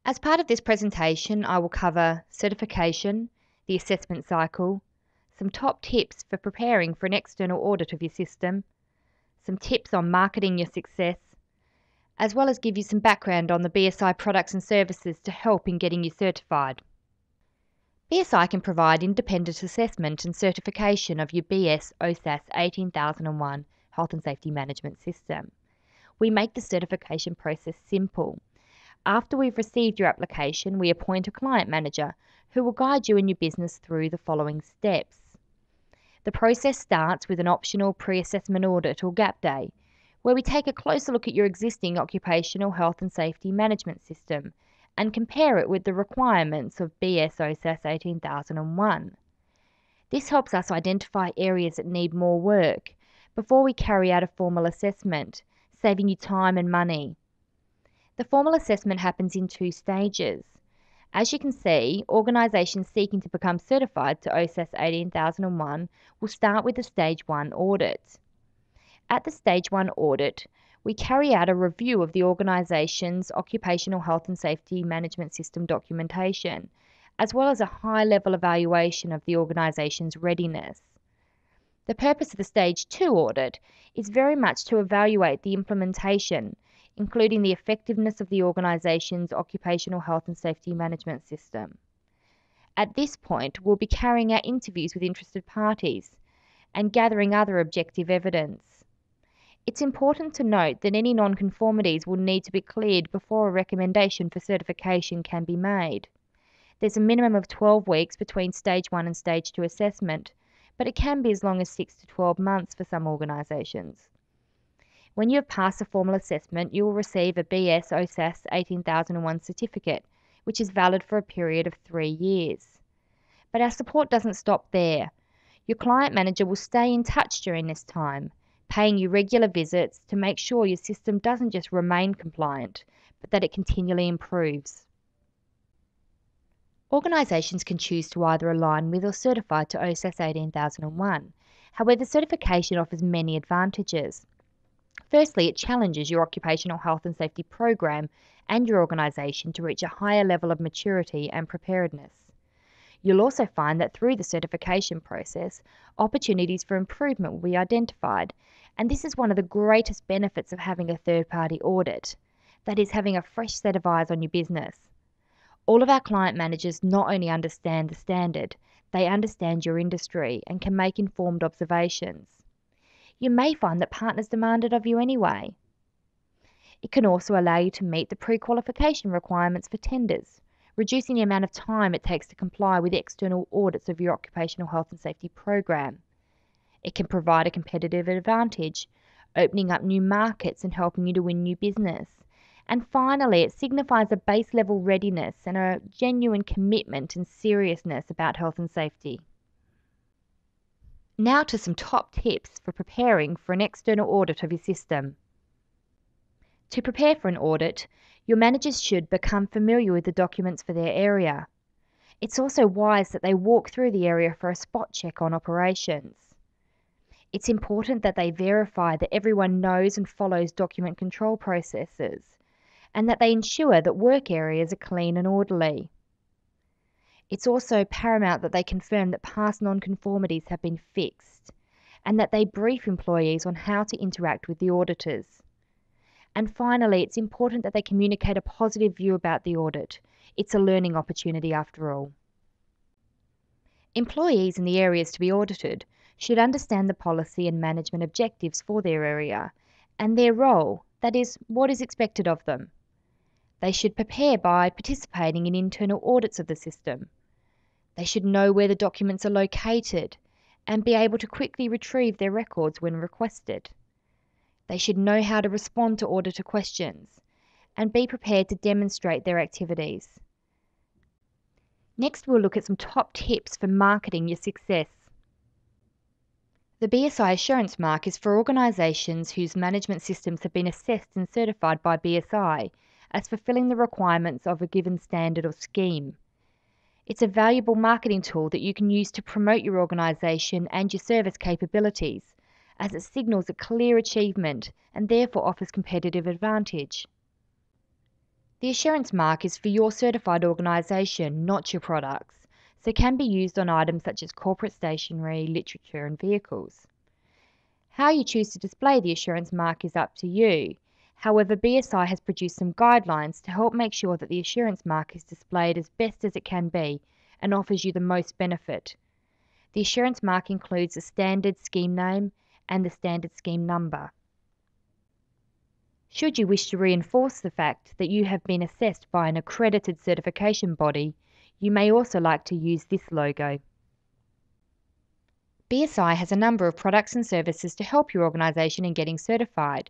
As part of this presentation, I will cover certification, the assessment cycle, some top tips for preparing for an external audit of your system, some tips on marketing your success, as well as give you some background on the BSI products and services to help in getting you certified. BSI can provide independent assessment and certification of your BS OHSAS 18001 Health and Safety Management System. We make the certification process simple. After we've received your application, we appoint a client manager who will guide you in your business through the following steps. The process starts with an optional pre-assessment audit or gap day, where we take a closer look at your existing occupational health and safety management system and compare it with the requirements of BS OHSAS 18001. This helps us identify areas that need more work before we carry out a formal assessment, saving you time and money. The formal assessment happens in 2 stages. As you can see, organisations seeking to become certified to OHSAS 18001 will start with the Stage 1 audit. At the Stage 1 audit, we carry out a review of the organisation's occupational health and safety management system documentation, as well as a high-level evaluation of the organisation's readiness. The purpose of the Stage 2 audit is very much to evaluate the implementation, including the effectiveness of the organisation's occupational health and safety management system. At this point, we'll be carrying out interviews with interested parties and gathering other objective evidence. It's important to note that any non-conformities will need to be cleared before a recommendation for certification can be made. There's a minimum of 12 weeks between Stage 1 and Stage 2 assessment, but it can be as long as 6 to 12 months for some organisations. When you have passed a formal assessment, you will receive a BS OHSAS 18001 certificate, which is valid for a period of 3 years. But our support doesn't stop there. Your client manager will stay in touch during this time, paying you regular visits to make sure your system doesn't just remain compliant, but that it continually improves. Organisations can choose to either align with or certify to OHSAS 18001. However, certification offers many advantages. Firstly, it challenges your occupational health and safety program and your organisation to reach a higher level of maturity and preparedness. You'll also find that through the certification process, opportunities for improvement will be identified, and this is one of the greatest benefits of having a third-party audit, that is, having a fresh set of eyes on your business. All of our client managers not only understand the standard, they understand your industry and can make informed observations. You may find that partners demand it of you anyway. It can also allow you to meet the pre-qualification requirements for tenders, reducing the amount of time it takes to comply with external audits of your occupational health and safety program. It can provide a competitive advantage, opening up new markets and helping you to win new business. And finally, it signifies a base level readiness and a genuine commitment and seriousness about health and safety. Now to some top tips for preparing for an external audit of your system. To prepare for an audit, your managers should become familiar with the documents for their area. It's also wise that they walk through the area for a spot check on operations. It's important that they verify that everyone knows and follows document control processes, and that they ensure that work areas are clean and orderly. It's also paramount that they confirm that past non-conformities have been fixed, and that they brief employees on how to interact with the auditors. And finally, it's important that they communicate a positive view about the audit. It's a learning opportunity after all. Employees in the areas to be audited should understand the policy and management objectives for their area and their role, that is, what is expected of them. They should prepare by participating in internal audits of the system. They should know where the documents are located and be able to quickly retrieve their records when requested. They should know how to respond to auditor questions and be prepared to demonstrate their activities. Next, we'll look at some top tips for marketing your success. The BSI Assurance Mark is for organisations whose management systems have been assessed and certified by BSI as fulfilling the requirements of a given standard or scheme. It's a valuable marketing tool that you can use to promote your organisation and your service capabilities, as it signals a clear achievement and therefore offers competitive advantage. The assurance mark is for your certified organisation, not your products, so can be used on items such as corporate stationery, literature and vehicles. How you choose to display the assurance mark is up to you. However, BSI has produced some guidelines to help make sure that the assurance mark is displayed as best as it can be and offers you the most benefit. The assurance mark includes the standard scheme name and the standard scheme number. Should you wish to reinforce the fact that you have been assessed by an accredited certification body, you may also like to use this logo. BSI has a number of products and services to help your organisation in getting certified.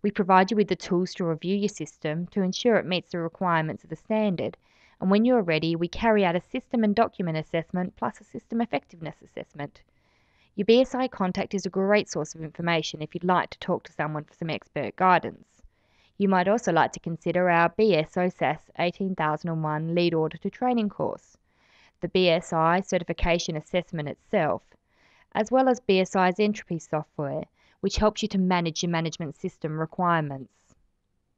We provide you with the tools to review your system to ensure it meets the requirements of the standard, and when you are ready, we carry out a system and document assessment plus a system effectiveness assessment. Your BSI contact is a great source of information if you'd like to talk to someone for some expert guidance. You might also like to consider our BS OHSAS 18001 Lead Auditor Training course, the BSI Certification Assessment itself, as well as BSI's entropy software, which helps you to manage your management system requirements.